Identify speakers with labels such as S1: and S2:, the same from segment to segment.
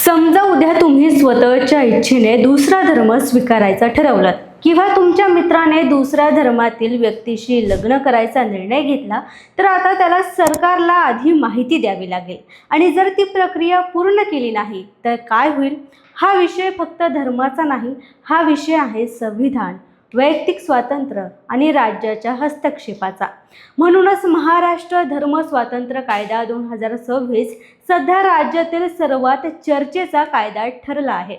S1: समजा उद्या तुम्ही स्वतःच्या इच्छेने दुसरा धर्म स्वीकारायचा ठरवलात किंवा तुमच्या मित्राने दुसऱ्या धर्मातील व्यक्तीशी लग्न करायचा निर्णय घेतला, तर आता त्याला सरकारला आधी माहिती द्यावी लागेल आणि जर ती प्रक्रिया पूर्ण केली नाही तर काय होईल? हा विषय फक्त धर्माचा नाही, हा विषय आहे संविधान, वैयक्तिक स्वातंत्र्य आणि राज्याच्या हस्तक्षेपाचा। म्हणूनच महाराष्ट्र धर्म स्वातंत्र्य कायदा 2026 सध्या राज्यातील सर्वात चर्चेचा कायदा ठरला आहे।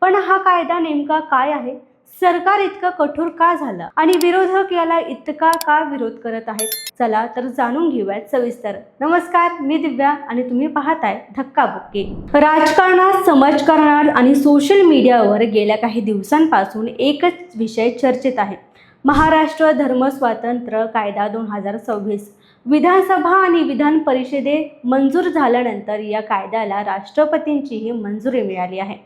S1: पण हा कायदा नेमका काय आहे? सरकार इतका कठोर का झालं आणि विरोधक याला इतका का विरोध करत आहेत? चला तर जाणून घेऊयात सविस्तर। नमस्कार, मी दिव्या आणि तुम्ही पाहताय धक्काबुक्की। राजकारणात, समाजकारणात आणि सोशल मीडियावर गेल्या काही दिवसांपासून एकच विषय चर्चेत आहे, महाराष्ट्र धर्म स्वातंत्र्य कायदा 2026। विधानसभा आणि विधान परिषदे मंजूर झाल्यानंतर या कायद्याला राष्ट्रपतींचीही मंजुरी मिळाली आहे।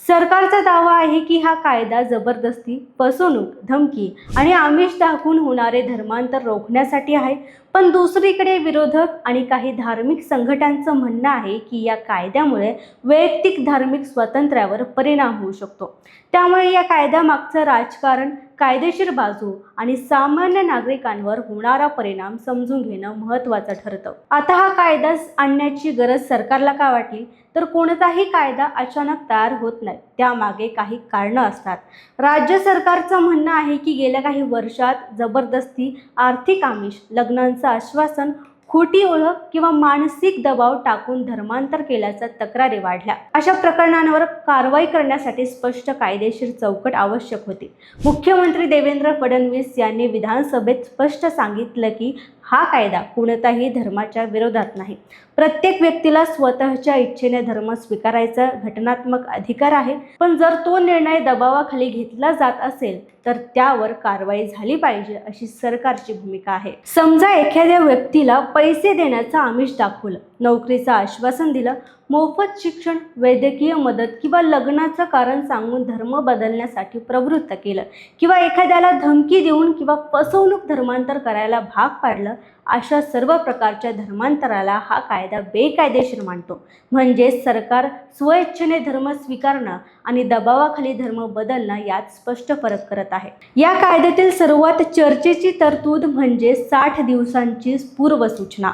S1: सरकारचा दावा आहे की हा कायदा जबरदस्ती, फसवणूक, धमकी आणि आमिष दाखवून होणारे धर्मांतर रोखण्यासाठी आहे। पण दुसरीकडे विरोधक आणि काही धार्मिक संघटनांचं म्हणणं आहे की या कायद्यामुळे वैयक्तिक धार्मिक स्वातंत्र्यावर परिणाम होऊ शकतो। त्यामुळे या कायद्यामागचं राजकारण, कायदेशीर बाजू आणि सामान्य नागरिकांवर होणारा परिणाम समजून घेणं महत्त्वाचं ठरतं। आता हा कायदा आणण्याची गरज सरकारला का वाटली? तर कोणताही कायदा अचानक तयार होत नाही, त्यामागे काही कारणं असतात। राज्य सरकारचं म्हणणं आहे की गेल्या काही वर्षात जबरदस्ती, आर्थिक आमिष, लग्नांचं आश्वासन, खोटी ओळख किंवा मानसिक दबाव टाकून धर्मांतर केल्याच्या तक्रारी वाढल्या। अशा प्रकरणांवर कारवाई करण्यासाठी स्पष्ट कायदेशीर चौकट आवश्यक होती। मुख्यमंत्री देवेंद्र फडणवीस यांनी विधानसभेत स्पष्ट सांगितलं की हा कायदा कोणत्याही धर्माच्या विरोधात नाही। प्रत्येक व्यक्तीला स्वतःच्या इच्छेने धर्म स्वीकारायचा घटनात्मक अधिकार आहे, पण जर तो निर्णय दबावाखाली घेतला जात असेल तर त्यावर कारवाई झाली पाहिजे, अशी सरकारची भूमिका आहे। समजा एखाद्या व्यक्तीला पैसे देण्याचं आमिष दाखवलं, नोकरीचं आश्वासन दिलं, मोफत शिक्षण, वैद्यकीय मदत किंवा लग्नाचं कारण सांगून धर्म बदलण्यासाठी प्रवृत्त केलं किंवा एखाद्याला धमकी देऊन किंवा फसवणूक धर्मांतर करायला भाग पाडलं, अशा सर्व प्रकारच्या धर्मांतराला हा कायदा बेकायदेशीर मानतो। म्हणजे सरकार स्वइच्छेने धर्म स्वीकारणं आणि दबावाखाली धर्म बदलणं यात स्पष्ट फरक करत आहे। या कायद्यातील सर्वात चर्चेची तरतूद म्हणजे 60 दिवसांची पूर्वसूचना।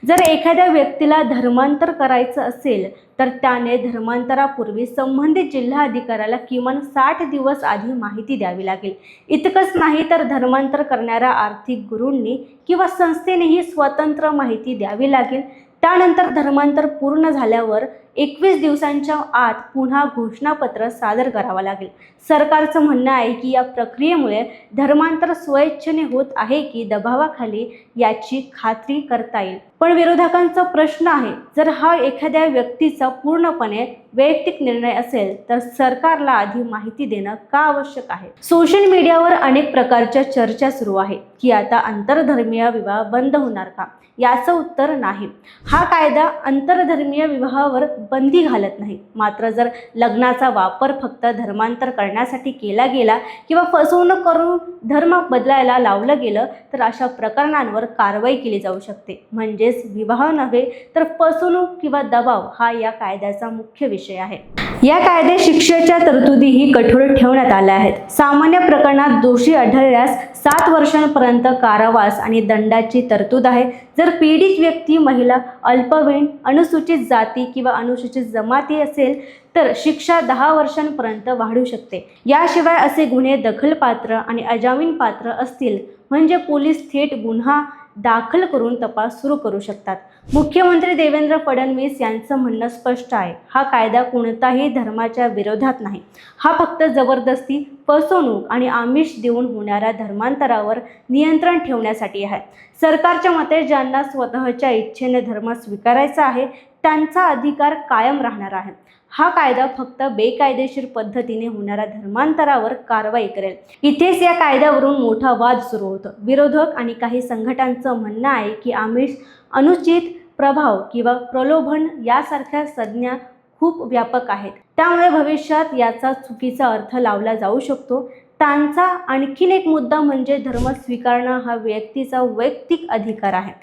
S1: जर एखाद्या व्यक्तीला धर्मांतर करायचं असेल तर त्याने धर्मांतरापूर्वी संबंधित जिल्हाधिकाऱ्याला किमान 60 दिवस आधी माहिती द्यावी लागेल। इतकंच नाही तर धर्मांतर करणाऱ्या आर्थिक गुरूंनी किंवा संस्थेनेही स्वतंत्र माहिती द्यावी लागेल। त्यानंतर धर्मांतर पूर्ण झाल्यावर 21 दिवसांच्या आत पुन्हा घोषणापत्र सादर करावं लागेल। सरकारचं म्हणणं आहे की या प्रक्रियेमुळे धर्मांतर स्वइच्छेने होत आहे की दबावाखाली याची खात्री करता येईल। पण विरोधकांचा प्रश्न आहे, जर हा एखाद्या व्यक्तीचा पूर्णपणे वैयक्तिक निर्णय असेल तर सरकारला आधी माहिती देणं का आवश्यक आहे? सोशल मीडियावर अनेक प्रकारच्या चर्चा सुरू आहे की आता आंतरधर्मीय विवाह बंद होणार का? याचं उत्तर नाही। हा कायदा आंतरधर्मीय विवाहावर बंदी घालत नाही, मात्र जर लग्नाचा वापर फक्त धर्मांतर करण्यासाठी केला गेला किंवा फसवणूक करून धर्म बदलायला लावलं गेलं तर अशा प्रकरणांवर कारवाई केली जाऊ शकते। म्हणजेच विवाह नव्हे तर फसवणूक किंवा दबाव हा या कायद्याचा मुख्य विषय आहे। या कायद्यात शिक्षेच्या तरतुदीही कठोर ठेवण्यात आल्या आहेत। सामान्य प्रकरणात दोषी आढळल्यास 7 वर्षांपर्यंत कारावास आणि दंडाची तरतूद आहे। जर पीडित व्यक्ती महिला, अल्पवयीन, अनुसूचित जाती किंवा अनुसूचित जमाती असेल तर शिक्षा 10 वर्षांपर्यंत वाढू शकते। याशिवाय असे गुन्हे दखलपात्र आणि अजामीनपात्र असतील म्हणजे पोलीस थेट गुन्हा दाखल करून तपास सुरू करू शकतात। मुख्यमंत्री देवेंद्र फडणवीस यांचं म्हणणं स्पष्ट आहे, हा कायदा कोणताही धर्माच्या विरोधात नाही, हा फक्त जबरदस्ती, फसवणूक आणि आमिष देऊन होणाऱ्या धर्मांतरावर नियंत्रण ठेवण्यासाठी आहे। सरकारच्या मते ज्यांना स्वतःच्या इच्छेने धर्म स्वीकारायचा आहे त्यांचा अधिकार कायम राहणार आहे। हा कायदा फक्त बेकायदेशीर पद्धतीने होणाऱ्या धर्मांतरावर कारवाई करेल। इथेच या कायद्यावरून मोठा वाद सुरू होतो। विरोधक आणि काही संघटनांचं म्हणणं आहे की आमिष, अनुचित प्रभाव किंवा प्रलोभन यासारख्या संज्ञा खूप व्यापक आहेत, त्यामुळे भविष्यात याचा चुकीचा अर्थ लावला जाऊ शकतो। त्यांचा आणखीन एक मुद्दा म्हणजे धर्म स्वीकारणं हा व्यक्तीचा वैयक्तिक अधिकार आहे।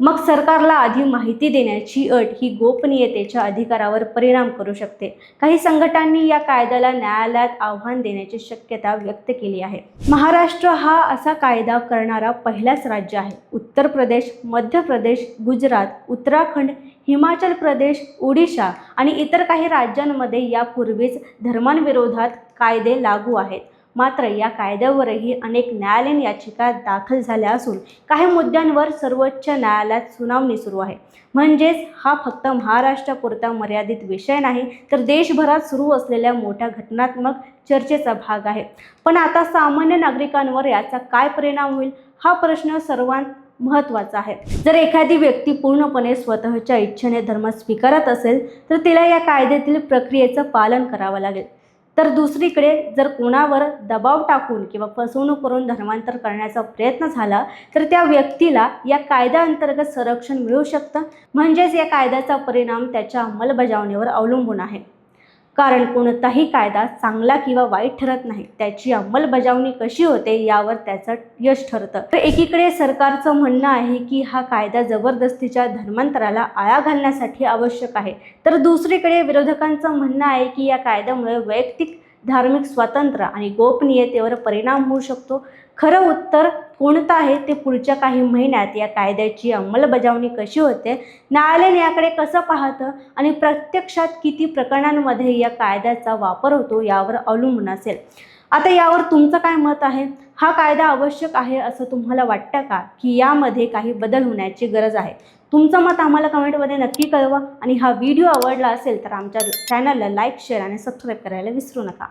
S1: मग सरकारला आधी माहिती देण्याची अट ही गोपनीयतेच्या अधिकारावर परिणाम करू शकते. काही संघटनांनी या कायद्याला न्यायालयात आव्हान देण्याची शक्यता व्यक्त केली आहे. महाराष्ट्र हा असा कायदा करणारा पहिलाच राज्य आहे. उत्तर प्रदेश, मध्य प्रदेश, गुजरात, उत्तराखंड, हिमाचल प्रदेश, ओडिशा आणि इतर काही राज्यांमध्ये यापूर्वीच धर्मांविरोधात कायदे लागू आहेत. मात्र या कायद्यावरही अनेक न्यायालयीन याचिका दाखल झाल्या असून काही मुद्द्यांवर सर्वोच्च न्यायालयात सुनावणी सुरू आहे. म्हणजेच हा फक्त महाराष्ट्रापुरता मर्यादित विषय नाही, तर देशभरात सुरू असलेल्या मोठ्या घटनात्मक चर्चेचा भाग आहे. पण आता सामान्य नागरिकांवर याचा काय परिणाम होईल हा प्रश्न सर्वांत महत्त्वाचा आहे. जर एखादी व्यक्ती पूर्णपणे स्वतःच्या इच्छेने धर्म स्वीकारत असेल तर तिला या कायद्यातील प्रक्रियेचं पालन करावं लागेल. तर दुसरीकडे जर कोणावर दबाव टाकून किंवा फसवणूक करून धर्मांतर करण्याचा प्रयत्न झाला तर त्या व्यक्तीला या कायद्याअंतर्गत संरक्षण मिळू शकतं. म्हणजेच या कायद्याचा परिणाम त्याच्या अंमलबजावणीवर अवलंबून आहे. कारण कोणताही कायदा चांगला किंवा वाईट ठरत नाही, त्याची अंमलबजावणी कशी होते यावर त्याचं यश ठरतं. तर एकीकडे सरकारचं म्हणणं आहे की हा कायदा जबरदस्तीच्या धर्मांतराला आळा घालण्यासाठी आवश्यक आहे, तर दुसरीकडे विरोधकांचं म्हणणं आहे की या कायद्यामुळे वैयक्तिक धार्मिक स्वातंत्र्य आणि गोपनीयतेवर परिणाम होऊ शकतो. खरं उत्तर कोणतं आहे ते पुढच्या काही महिन्यात या कायद्याची अंमलबजावणी कशी होते, न्यायालय याकडे कसं पाहतं आणि प्रत्यक्षात किती प्रकरणांमध्ये या कायद्याचा वापर होतो यावर अवलंबून असेल. आता यावर तुमचं काय मत आहे? हा कायदा आवश्यक आहे असं तुम्हाला वाटतं का, की यामध्ये काही बदल होण्याची गरज आहे? तुमचं मत आम्हाला कमेंटमध्ये नक्की कळवा आणि हा व्हिडिओ आवडला असेल तर आमच्या चॅनलला लाईक, शेअर आणि सबस्क्राईब करायला विसरू नका.